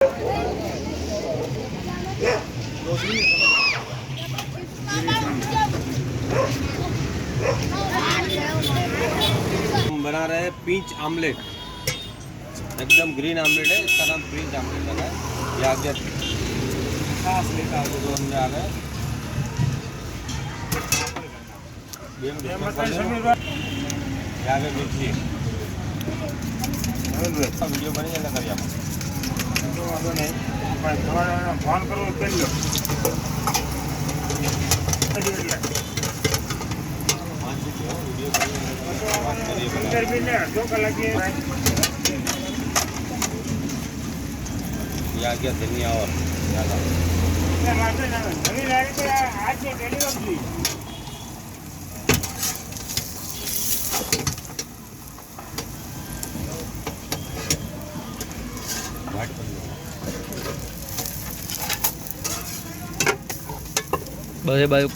हम बना रहे हैं पीच आमलेट, एकदम ग्रीन आमलेट है, इसका नाम पीच आमलेट लगा है। ये आगे खास लेकर दो अंदर आ गए। आगे मिर्ची वीडियो बनी जाए करिए फोन करो या क्या धनिया और બધે બાજુ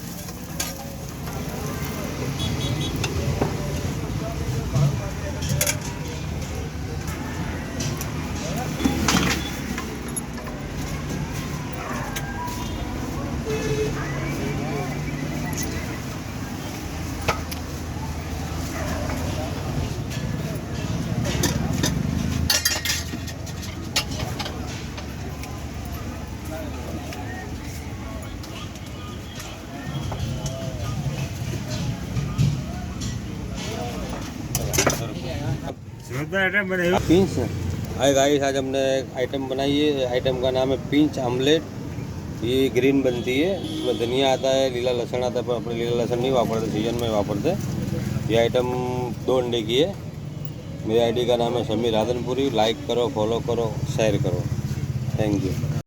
पिंच। हाय गाइस, आज हमने एक आइटम बनाई है। आइटम का नाम है पिंच आमलेट। ये ग्रीन बनती है, इसमें धनिया आता है, लीला लहसुन आता है, पर अपने लीला लहसुन नहीं वापरते, सीजन में वापरते। ये आइटम 2 अंडे की है। मेरी आईडी का नाम है समीर राधनपुरी। लाइक करो, फॉलो करो, शेयर करो। Thank you.